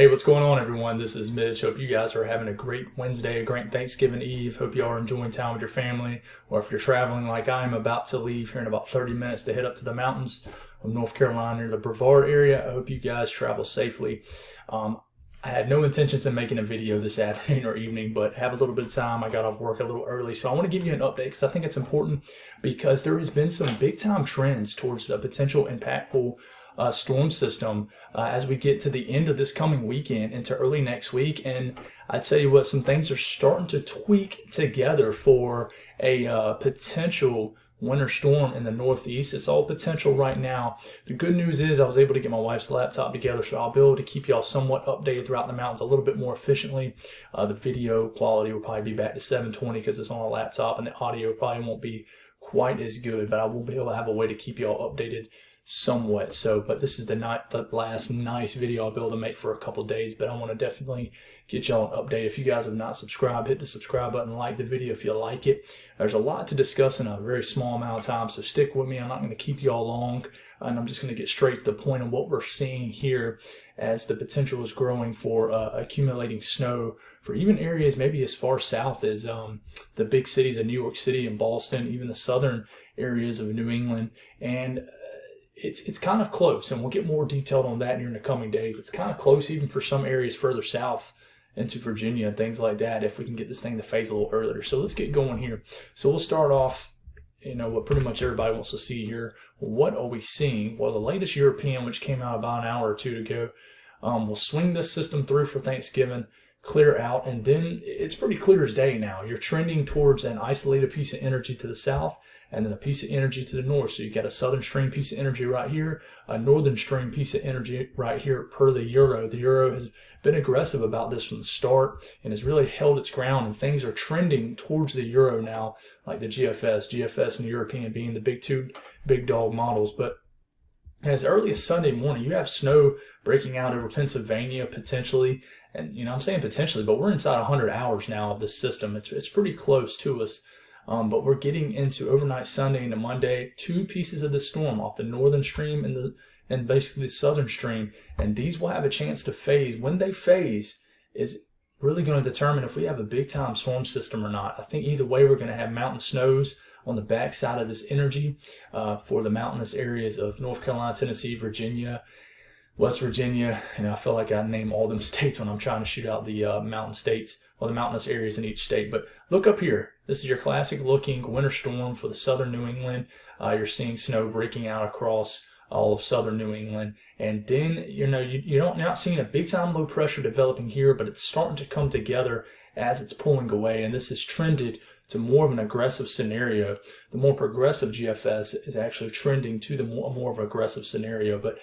Hey, what's going on, everyone? This is Mitch. Hope you guys are having a great Wednesday, a great Thanksgiving Eve. Hope you all are enjoying time with your family, or if you're traveling like I'm about to leave here in about 30 minutes to head up to the mountains of North Carolina, the Brevard area. I hope you guys travel safely. I had no intentions of making a video this afternoon or evening, but have a little bit of time. I got off work a little early, so I want to give you an update because I think it's important because there has been some big time trends towards the potential impactful storm system as we get to the end of this coming weekend into early next week. And I tell you what, some things are starting to tweak together for a potential winter storm in the Northeast. It's all potential right now. The good news is I was able to get my wife's laptop together, so I'll be able to keep y'all somewhat updated throughout the mountains a little bit more efficiently. The video quality will probably be back to 720 because it's on a laptop, and the audio probably won't be quite as good, but I will be able to have a way to keep y'all updated somewhat. So, but this is the last nice video I'll be able to make for a couple days, but I want to definitely get y'all an update. If you guys have not subscribed, hit the subscribe button, like the video if you like it. There's a lot to discuss in a very small amount of time, so stick with me. I'm not going to keep y'all long, and I'm just going to get straight to the point of what we're seeing here as the potential is growing for accumulating snow for even areas maybe as far south as the big cities of New York City and Boston, even the southern areas of New England. And it's kind of close, and we'll get more detailed on that here in the coming days. It's kind of close even for some areas further south into Virginia and things like that if we can get this thing to phase a little earlier. So let's get going here. So we'll start off, what pretty much everybody wants to see here. What are we seeing? Well, the latest European, which came out about an hour or two ago, will swing this system through for Thanksgiving, clear out, and then it's pretty clear as day now. You're trending towards an isolated piece of energy to the south and then a piece of energy to the north. So you got a southern stream piece of energy right here, a northern stream piece of energy right here per the euro. The euro has been aggressive about this from the start and has really held its ground, and things are trending towards the euro now, like the GFS and the European being the big dog models. But as early as Sunday morning, you have snow breaking out over Pennsylvania potentially. And, I'm saying potentially, but we're inside 100 hours now of this system. It's pretty close to us. But we're getting into overnight Sunday into Monday, two pieces of the storm off the northern stream and basically the southern stream. And these will have a chance to phase. When they phase is really going to determine if we have a big time storm system or not. I think either way, we're going to have mountain snows on the backside of this energy for the mountainous areas of North Carolina, Tennessee, Virginia, West Virginia, and I feel like I name all them states when I'm trying to shoot out the mountain states or the mountainous areas in each state. But look up here. This is your classic looking winter storm for the southern New England. You're seeing snow breaking out across all of southern New England. And then, you're not seeing a big time low pressure developing here, but it's starting to come together as it's pulling away. And this has trended to more of an aggressive scenario. The more progressive GFS is actually trending to the more of an aggressive scenario. But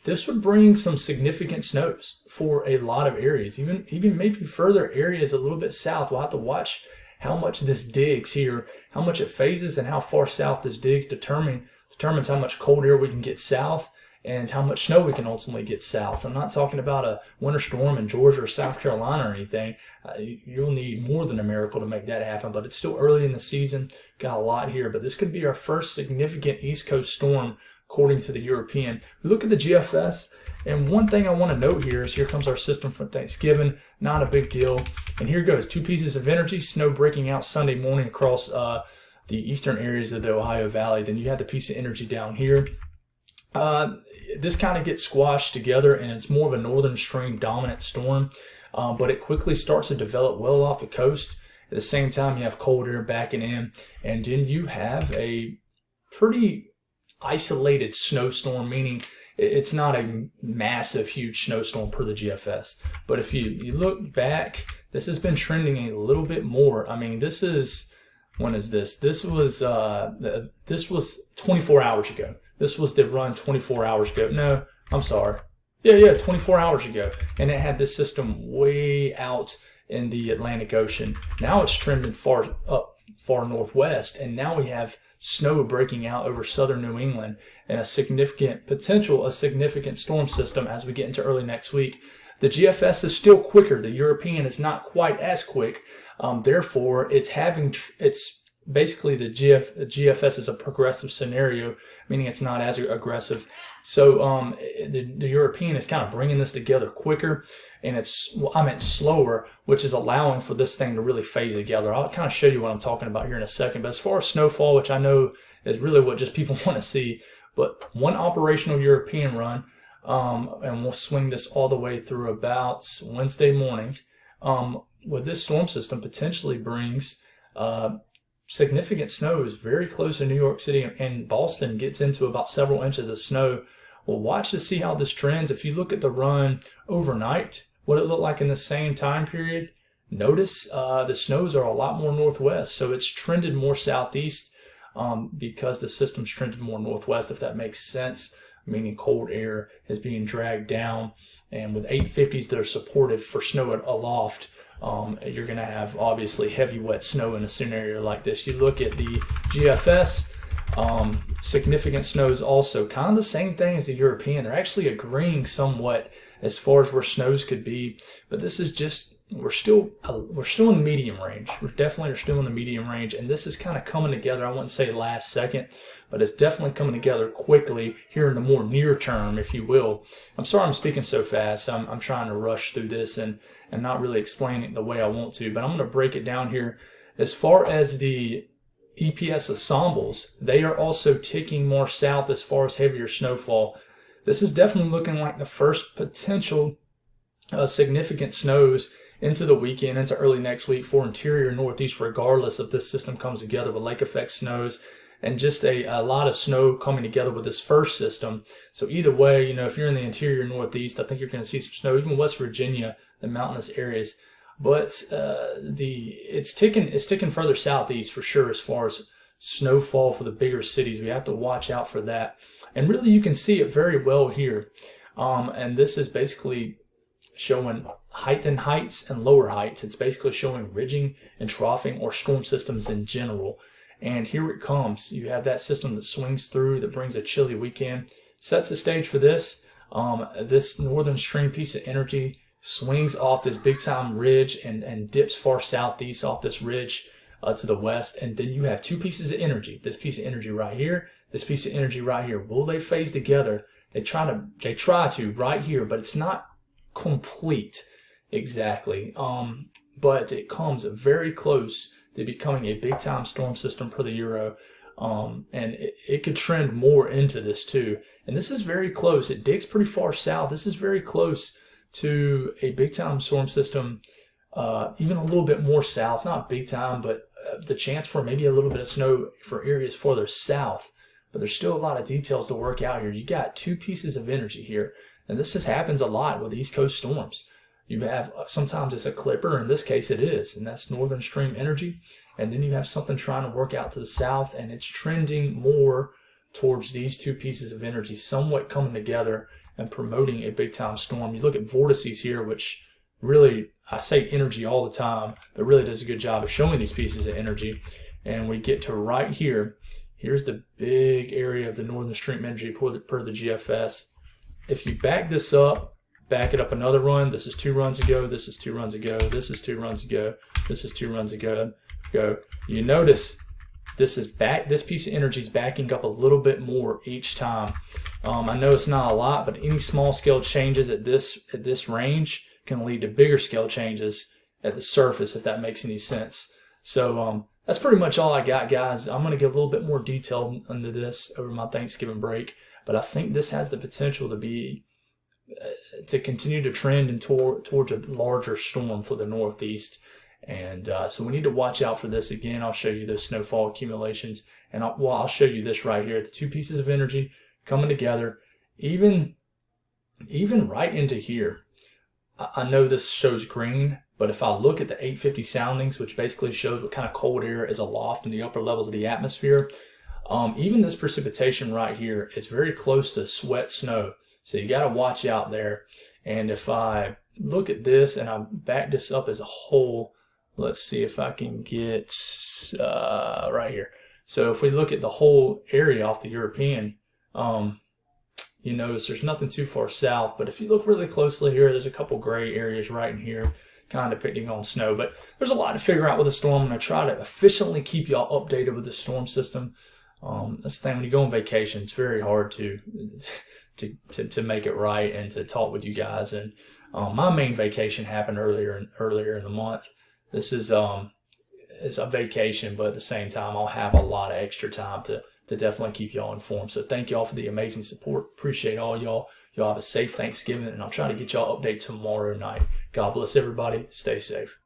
this would bring some significant snows for a lot of areas, even maybe further areas a little bit south. We'll have to watch how much this digs here, how much it phases, and how far south this digs determines how much cold air we can get south and how much snow we can ultimately get south. I'm not talking about a winter storm in Georgia or South Carolina or anything. You'll need more than a miracle to make that happen, but it's still early in the season. Got a lot here, but this could be our first significant East Coast storm according to the European. We look at the GFS, and one thing I want to note here is here comes our system for Thanksgiving. Not a big deal. And here goes. Two pieces of energy, snow breaking out Sunday morning across the eastern areas of the Ohio Valley. Then you have the piece of energy down here. This kind of gets squashed together, and it's more of a northern stream dominant storm, but it quickly starts to develop well off the coast. At the same time, you have cold air backing in, and then you have a pretty isolated snowstorm, meaning it's not a massive, huge snowstorm per the GFS. But if you look back, this has been trending a little bit more. I mean, this is, when is this? This was 24 hours ago. This was the run 24 hours ago. No, I'm sorry. Yeah, 24 hours ago. And it had this system way out in the Atlantic Ocean. Now it's trending far northwest, and now we have snow breaking out over southern New England and a significant storm system as we get into early next week. The GFS is still quicker. The European is not quite as quick. Therefore, it's basically the GFS is a progressive scenario, meaning it's not as aggressive. So the European is kind of bringing this together quicker, and I meant slower, which is allowing for this thing to really phase together. I'll kind of show you what I'm talking about here in a second. But as far as snowfall, which I know is really what just people want to see, but one operational European run, and we'll swing this all the way through about Wednesday morning. With this storm system potentially brings significant snows very close to New York City, and Boston gets into about several inches of snow. We'll watch to see how this trends. If you look at the run overnight, what it looked like in the same time period, notice the snows are a lot more northwest. So it's trended more southeast because the system's trended more northwest, if that makes sense, meaning cold air is being dragged down. And with 850s that are supported for snow aloft, you're going to have obviously heavy wet snow in a scenario like this. You look at the GFS, significant snows also, kind of the same thing as the European. They're actually agreeing somewhat as far as where snows could be, but this is just, we're still in the medium range. We're definitely still in the medium range, and this is kind of coming together. I wouldn't say last second, but it's definitely coming together quickly here in the more near term, if you will. I'm sorry I'm speaking so fast. I'm trying to rush through this and not really explain it the way I want to, but I'm going to break it down here. As far as the EPS ensembles, they are also ticking more south as far as heavier snowfall. This is definitely looking like the first potential significant snows into the weekend, into early next week for interior Northeast, regardless if this system comes together with lake effect snows and just a lot of snow coming together with this first system. So either way, if you're in the interior Northeast, I think you're going to see some snow, even West Virginia, the mountainous areas. But it's ticking further southeast for sure as far as snowfall for the bigger cities. We have to watch out for that. And really you can see it very well here. And this is basically showing heights and lower heights. It's basically showing ridging and troughing, or storm systems in general. And here it comes. You have that system that swings through, that brings a chilly weekend, sets the stage for this. This northern stream piece of energy swings off this big time ridge and dips far southeast off this ridge to the west. And then you have two pieces of energy. This piece of energy right here, this piece of energy right here. Will they phase together? They try to right here, but it's not complete exactly. But it comes very close to becoming a big time storm system for the Euro. And it could trend more into this too. And this is very close. It digs pretty far south. This is very close to a big time storm system, even a little bit more south, not big time, but the chance for maybe a little bit of snow for areas further south. But there's still a lot of details to work out here. You got two pieces of energy here, and this just happens a lot with East Coast storms. You have sometimes it's a clipper, in this case it is, and that's northern stream energy. And then you have something trying to work out to the south, and it's trending more towards these two pieces of energy somewhat coming together and promoting a big time storm. You look at vortices here, which really, I say energy all the time, but really does a good job of showing these pieces of energy. And we get to right here. Here's the big area of the northern stream energy per the GFS. If you back this up, back it up another run, this is 2 runs ago, this is 2 runs ago, this is 2 runs ago, this is 2 runs ago. You notice this piece of energy is backing up a little bit more each time. I know it's not a lot, but any small scale changes at this range can lead to bigger scale changes at the surface, if that makes any sense. So that's pretty much all I got, guys. I'm going to get a little bit more detail into this over my Thanksgiving break, but I think this has the potential to continue to trend towards a larger storm for the Northeast. And so we need to watch out for this. Again, I'll show you those snowfall accumulations, and I'll show you this right here, the two pieces of energy coming together, even right into here. I know this shows green, but if I look at the 850 soundings, which basically shows what kind of cold air is aloft in the upper levels of the atmosphere, even this precipitation right here is very close to wet snow. So you got to watch out there. And if I look at this and I back this up as a whole, let's see if I can get right here. So if we look at the whole area off the European, you notice there's nothing too far south. But if you look really closely here, there's a couple gray areas right in here. kind of depending on snow. But there's a lot to figure out with the storm. I'm going to try to efficiently keep y'all updated with the storm system. That's the thing, when you go on vacation, it's very hard to make it right and to talk with you guys. And my main vacation happened earlier in the month. This is it's a vacation, but at the same time, I'll have a lot of extra time to definitely keep y'all informed. So thank y'all for the amazing support. Appreciate all y'all. Y'all have a safe Thanksgiving, and I'll try to get y'all update tomorrow night. God bless everybody. Stay safe.